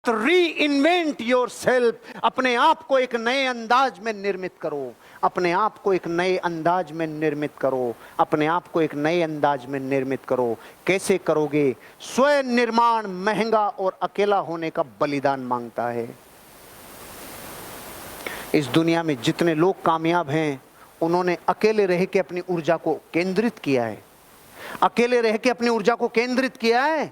री invent your self, अपने आप को एक नए अंदाज में निर्मित करो, अपने आप को एक नए अंदाज में निर्मित करो, अपने आप को एक नए अंदाज में निर्मित करो। कैसे करोगे? स्वयं निर्माण महंगा और अकेला होने का बलिदान मांगता है। इस दुनिया में जितने लोग कामयाब हैं उन्होंने अकेले रह के अपनी ऊर्जा को केंद्रित किया है, अकेले रह के अपनी ऊर्जा को केंद्रित किया है।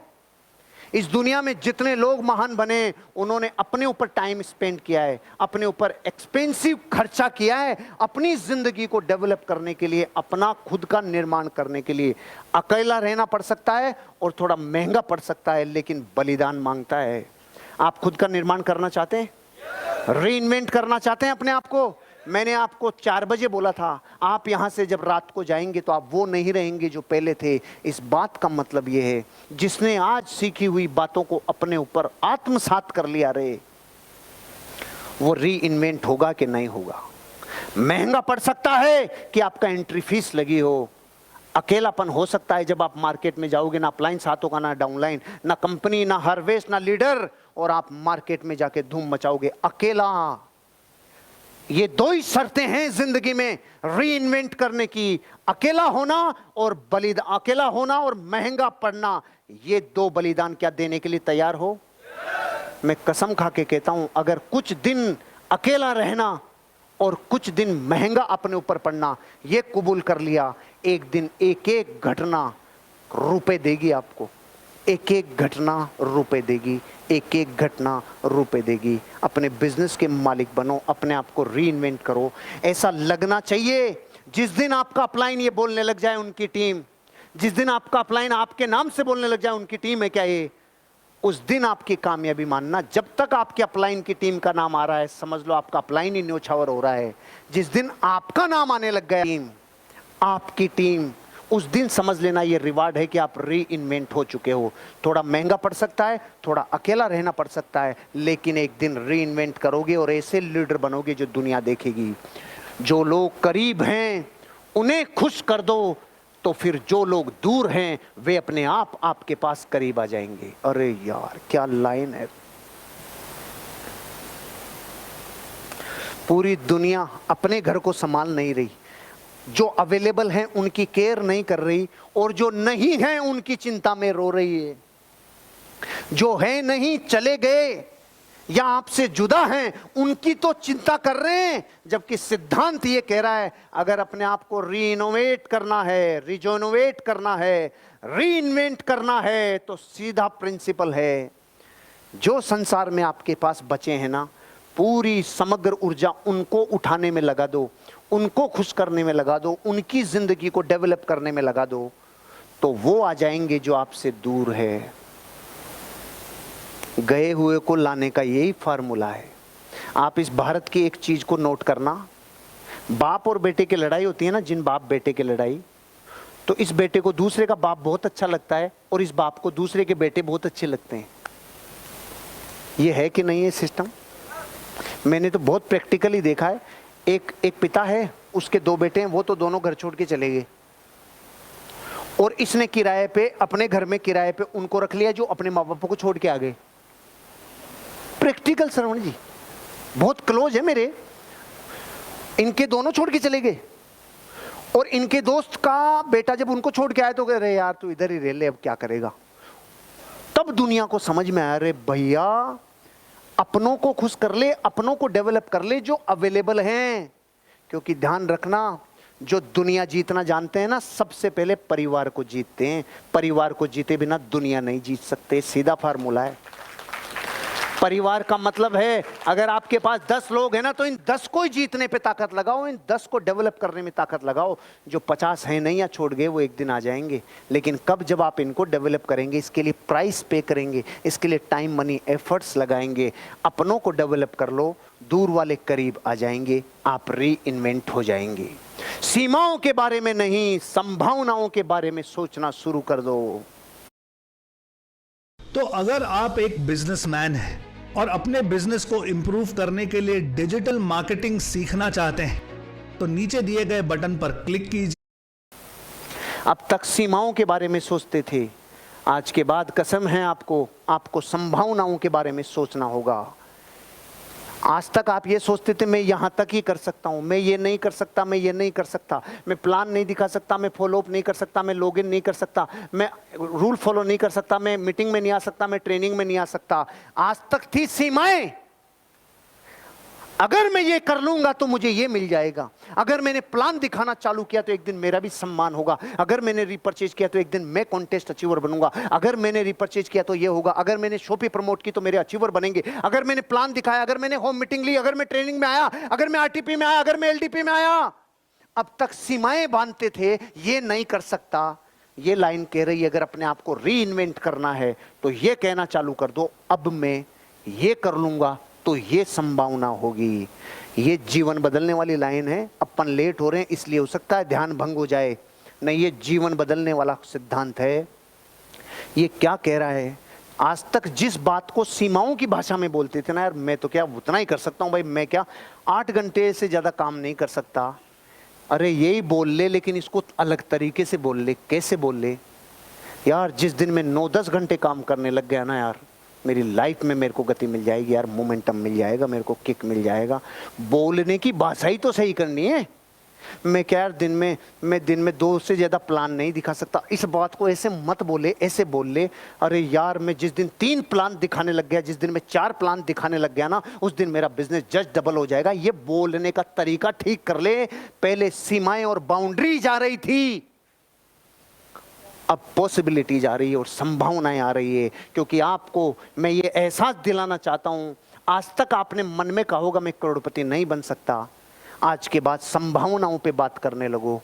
इस दुनिया में जितने लोग महान बने उन्होंने अपने ऊपर टाइम स्पेंड किया है, अपने ऊपर एक्सपेंसिव खर्चा किया है, अपनी जिंदगी को डेवलप करने के लिए, अपना खुद का निर्माण करने के लिए। अकेला रहना पड़ सकता है और थोड़ा महंगा पड़ सकता है, लेकिन बलिदान मांगता है। आप खुद का निर्माण करना चाहते हैं? रीइन्वेंट करना चाहते हैं अपने आप को? मैंने आपको 4 बजे बोला था, आप यहां से जब रात को जाएंगे तो आप वो नहीं रहेंगे जो पहले थे। इस बात का मतलब ये है, जिसने आज सीखी हुई बातों को अपने ऊपर आत्मसात कर लिया रे, वो रीइन्वेंट होगा कि नहीं होगा? महंगा पड़ सकता है कि आपका एंट्री फीस लगी हो, अकेलापन हो सकता है जब आप मार्केट में जाओगे, ना अपलाइन साथ होगा, ना डाउनलाइन, ना कंपनी, ना हार्वेस्ट, ना लीडर, और आप मार्केट में जाके धूम मचाओगे अकेला। ये 2 ही शर्तें हैं जिंदगी में रीइन्वेंट करने की, अकेला होना और बलिदान, अकेला होना और महंगा पड़ना। ये 2 बलिदान क्या देने के लिए तैयार हो? मैं कसम खा के कहता हूं, अगर कुछ दिन अकेला रहना और कुछ दिन महंगा अपने ऊपर पड़ना ये कबूल कर लिया, एक दिन एक एक घटना रुपए देगी आपको, एक एक घटना रुपए देगी, एक एक घटना रुपए देगी। अपने बिजनेस के मालिक बनो, अपने आप को रीइन्वेंट करो। ऐसा लगना चाहिए जिस दिन आपका अपलाइन ये बोलने लग जाए उनकी टीम, जिस दिन आपका अपलाइन आपके नाम से बोलने लग जाए उनकी टीम है क्या ये, उस दिन आपकी कामयाबी मानना। जब तक आपके अपलाइन की टीम का नाम आ रहा है समझ लो आपका अपलाइन ही न्योछावर हो रहा है। जिस दिन आपका नाम आने लग गया टीम, आपकी टीम, उस दिन समझ लेना ये रिवार्ड है कि आप रीइन्वेंट हो चुके हो। थोड़ा महंगा पड़ सकता है, थोड़ा अकेला रहना पड़ सकता है, लेकिन एक दिन रीइन्वेंट करोगे और ऐसे लीडर बनोगे जो दुनिया देखेगी। जो लोग करीब हैं उन्हें खुश कर दो, तो फिर जो लोग दूर हैं वे अपने आप आपके पास करीब आ जाएंगे। अरे यार क्या लाइन है! पूरी दुनिया अपने घर को संभाल नहीं रही, जो अवेलेबल हैं उनकी केयर नहीं कर रही, और जो नहीं है उनकी चिंता में रो रही है। जो है नहीं, चले गए या आपसे जुदा हैं, उनकी तो चिंता कर रहे हैं। जबकि सिद्धांत ये कह रहा है, अगर अपने आप को रीइनोवेट करना है, रिजोनोवेट करना है, रीइन्वेंट करना है, तो सीधा प्रिंसिपल है, जो संसार में आपके पास बचे हैं ना, पूरी समग्र ऊर्जा उनको उठाने में लगा दो, उनको खुश करने में लगा दो, उनकी जिंदगी को डेवलप करने में लगा दो, तो वो आ जाएंगे जो आपसे दूर है। गए हुए को लाने का यही फार्मूला है। आप इस भारत की एक चीज को नोट करना, बाप और बेटे की लड़ाई होती है ना, जिन बाप बेटे की लड़ाई, तो इस बेटे को दूसरे का बाप बहुत अच्छा लगता है और इस बाप को दूसरे के बेटे बहुत अच्छे लगते हैं। ये है कि नहीं है सिस्टम? मैंने तो बहुत प्रैक्टिकली देखा है। एक पिता है, उसके 2 बेटे हैं, वो तो दोनों घर छोड़ के चले गए, और इसने किराए पे, अपने घर में किराए पे उनको रख लिया जो अपने माँ बाप को छोड़ के आ गए। प्रैक्टिकल श्रवण जी, बहुत क्लोज है मेरे। इनके दोनों छोड़ के चले गए, और इनके दोस्त का बेटा जब उनको छोड़ के आया तो कह रहे यार तू इधर ही रह ले, अब क्या करेगा। तब दुनिया को समझ में आया, अरे भैया अपनों को खुश कर ले, अपनों को डेवलप कर ले जो अवेलेबल हैं। क्योंकि ध्यान रखना, जो दुनिया जीतना जानते हैं ना, सबसे पहले परिवार को जीतते हैं। परिवार को जीते बिना दुनिया नहीं जीत सकते, सीधा फार्मूला है। परिवार का मतलब है, अगर आपके पास 10 लोग हैं ना, तो इन 10 को ही जीतने पे ताकत लगाओ, इन 10 को डेवलप करने में ताकत लगाओ। जो 50 हैं नहीं या छोड़ गए, वो एक दिन आ जाएंगे। लेकिन कब? जब आप इनको डेवलप करेंगे, इसके लिए प्राइस पे करेंगे, इसके लिए टाइम, मनी, एफर्ट्स लगाएंगे। अपनों को डेवलप कर लो, दूर वाले करीब आ जाएंगे, आप रीइन्वेंट हो जाएंगे। सीमाओं के बारे में नहीं, संभावनाओं के बारे में सोचना शुरू कर दो। तो अगर आप एक बिजनेसमैन हैं और अपने बिजनेस को इंप्रूव करने के लिए डिजिटल मार्केटिंग सीखना चाहते हैं, तो नीचे दिए गए बटन पर क्लिक कीजिए। अब तक सीमाओं के बारे में सोचते थे, आज के बाद कसम है आपको संभावनाओं के बारे में सोचना होगा। आज तक आप ये सोचते थे मैं यहां तक ही कर सकता हूं, मैं ये नहीं कर सकता, मैं ये नहीं कर सकता, मैं प्लान नहीं दिखा सकता, मैं फॉलो अप नहीं कर सकता, मैं लॉगिन नहीं कर सकता, मैं रूल फॉलो नहीं कर सकता, मैं मीटिंग में नहीं आ सकता, मैं ट्रेनिंग में नहीं आ सकता। आज तक थी सीमाएं। अगर मैं ये कर लूंगा तो मुझे ये मिल जाएगा, अगर मैंने प्लान दिखाना चालू किया तो एक दिन मेरा भी सम्मान होगा, अगर मैंने रिपर्चेज किया तो एक दिन मैं कॉन्टेस्ट अचीवर बनूंगा, अगर मैंने रिपर्चेज किया तो ये होगा, अगर मैंने शॉपी प्रमोट की तो मेरे अचीवर बनेंगे, अगर मैंने प्लान दिखाया, अगर मैंने होम मीटिंग ली, अगर मैं ट्रेनिंग में आया, अगर मैं आरटीपी में आया, अगर मैं एलडीपी में आया। अब तक सीमाएं बांधते थे, ये नहीं कर सकता। ये लाइन कह रही है अगर अपने आप को री इन्वेंट करना है तो ये कहना चालू कर दो, अब मैं ये कर लूंगा तो ये संभावना होगी। ये जीवन बदलने वाली लाइन है। अपन लेट हो रहे हैं इसलिए हो सकता है ध्यान भंग हो जाए, नहीं ये जीवन बदलने वाला सिद्धांत है। ये क्या कह रहा है, आज तक जिस बात को सीमाओं की भाषा में बोलते थे ना, यार मैं तो क्या उतना ही कर सकता हूं भाई, मैं क्या 8 घंटे से ज्यादा काम नहीं कर सकता, अरे यही बोल ले लेकिन इसको अलग तरीके से बोल ले। कैसे बोल ले यार, जिस दिन मैं 9-10 घंटे काम करने लग गया ना यार, मेरी लाइफ में मेरे को गति मिल जाएगी यार, मोमेंटम मिल जाएगा, मेरे को किक मिल जाएगा। बोलने की भाषा ही तो सही करनी है। मैं क्या यार दिन में 2 से ज्यादा प्लान नहीं दिखा सकता, इस बात को ऐसे मत बोले, ऐसे बोल ले। अरे यार मैं जिस दिन 3 प्लान दिखाने लग गया, जिस दिन मैं 4 प्लान दिखाने लग गया ना, उस दिन मेरा बिजनेस जस्ट डबल हो जाएगा। ये बोलने का तरीका ठीक कर ले। पहले सीमाएं और बाउंड्री जा रही थी, अब पॉसिबिलिटीज आ रही है और संभावनाएं आ रही है। क्योंकि आपको मैं ये एहसास दिलाना चाहता हूं, आज तक आपने मन में कहा होगा मैं करोड़पति नहीं बन सकता, आज के बाद संभावनाओं पे बात करने लगो।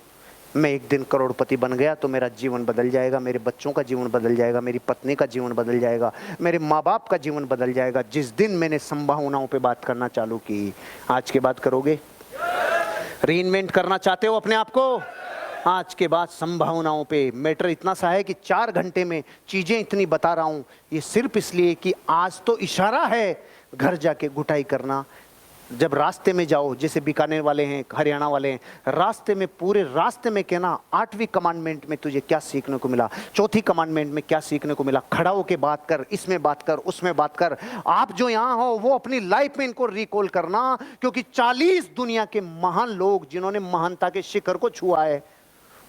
मैं एक दिन करोड़पति बन गया तो मेरा जीवन बदल जाएगा, मेरे बच्चों का जीवन बदल जाएगा, मेरी पत्नी का जीवन बदल जाएगा, मेरे माँ बाप का जीवन बदल जाएगा। जिस दिन मैंने संभावनाओं पे बात करना चालू की, आज के बाद करोगे? रीइन्वेंट करना चाहते हो अपने आप को? आज के बाद संभावनाओं पे। मैटर इतना सा है कि 4 घंटे में चीजें इतनी बता रहा हूं, ये सिर्फ इसलिए कि आज तो इशारा है घर जाके गुटाई करना। जब रास्ते में जाओ, जैसे बीकानेर वाले हैं, हरियाणा वाले हैं, रास्ते में पूरे रास्ते में कहना 8वीं कमांडमेंट में तुझे क्या सीखने को मिला, 4थी कमांडमेंट में क्या सीखने को मिला, खड़ा होके बात कर, इसमें बात कर, उसमें बात कर। आप जो यहाँ हो वो अपनी लाइफ में इनको रिकॉल करना, क्योंकि 40 दुनिया के महान लोग जिन्होंने महानता के शिखर को छुआ है,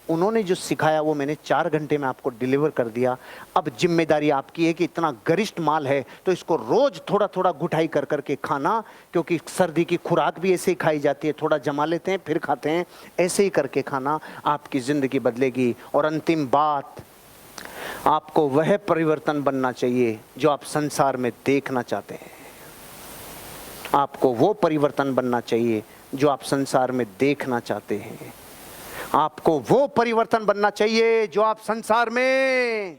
उन्होंने जो सिखाया वो मैंने 4 घंटे में आपको डिलीवर कर दिया। अब जिम्मेदारी आपकी है कि इतना गरिष्ठ माल है तो इसको रोज थोड़ा थोड़ा घुटाई कर करके खाना, क्योंकि सर्दी की खुराक भी ऐसे ही खाई जाती है, थोड़ा जमा लेते हैं फिर खाते हैं, ऐसे ही करके खाना, आपकी जिंदगी बदलेगी। और अंतिम बात, आपको वह परिवर्तन बनना चाहिए जो आप संसार में देखना चाहते हैं। आपको वो परिवर्तन बनना चाहिए जो आप संसार में देखना चाहते हैं। आपको वो परिवर्तन बनना चाहिए जो आप संसार में,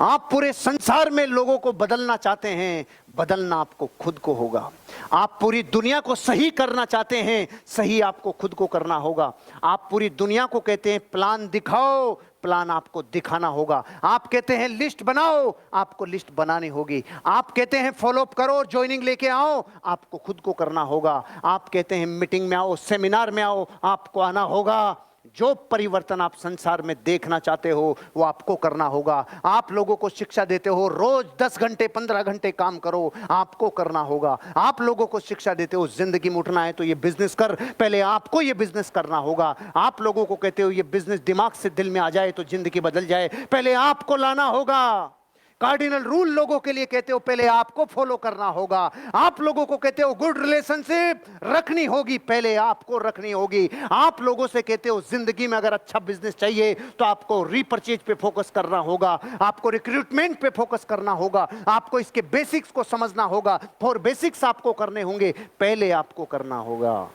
आप पूरे संसार में लोगों को बदलना चाहते हैं। बदलना आपको खुद को होगा। आप पूरी दुनिया को सही करना चाहते हैं, सही आपको खुद को करना होगा। आप पूरी दुनिया को कहते हैं प्लान दिखाओ, प्लान आपको दिखाना होगा। आप कहते हैं लिस्ट बनाओ, आपको लिस्ट बनानी होगी। आप कहते हैं फॉलो अप करो, ज्वाइनिंग लेके आओ, आपको खुद को करना होगा। आप कहते हैं मीटिंग में आओ, सेमिनार में आओ, आपको आना होगा। जो परिवर्तन आप संसार में देखना चाहते हो वो आपको करना होगा। आप लोगों को शिक्षा देते हो रोज 10 घंटे 15 घंटे काम करो, आपको करना होगा। आप लोगों को शिक्षा देते हो जिंदगी में उठना है तो ये बिजनेस कर, पहले आपको ये बिजनेस करना होगा। आप लोगों को कहते हो ये बिजनेस दिमाग से दिल में आ जाए तो जिंदगी बदल जाए, पहले आपको लाना होगा। कार्डिनल रूल लोगों के लिए कहते हो पहले आपको फॉलो करना होगा। आप लोगों को कहते हो गुड रिलेशनशिप रखनी होगी, पहले आपको रखनी होगी। आप लोगों से कहते हो जिंदगी में अगर अच्छा बिजनेस चाहिए तो आपको रीपर्चेज पे फोकस करना होगा, आपको रिक्रूटमेंट पे फोकस करना होगा, आपको इसके बेसिक्स को समझना होगा। 4 बेसिक्स आपको करने होंगे, पहले आपको करना होगा।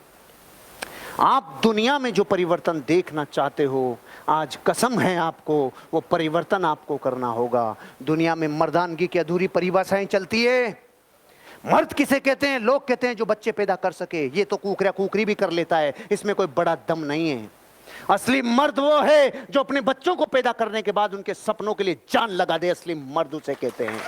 आप दुनिया में जो परिवर्तन देखना चाहते हो, आज कसम है आपको वो परिवर्तन आपको करना होगा। दुनिया में मर्दानगी की अधूरी परिभाषाएं चलती है। मर्द किसे कहते हैं? लोग कहते हैं जो बच्चे पैदा कर सके, ये तो कुकरा कुकरी भी कर लेता है, इसमें कोई बड़ा दम नहीं है। असली मर्द वो है जो अपने बच्चों को पैदा करने के बाद उनके सपनों के लिए जान लगा दे, असली मर्द उसे कहते हैं।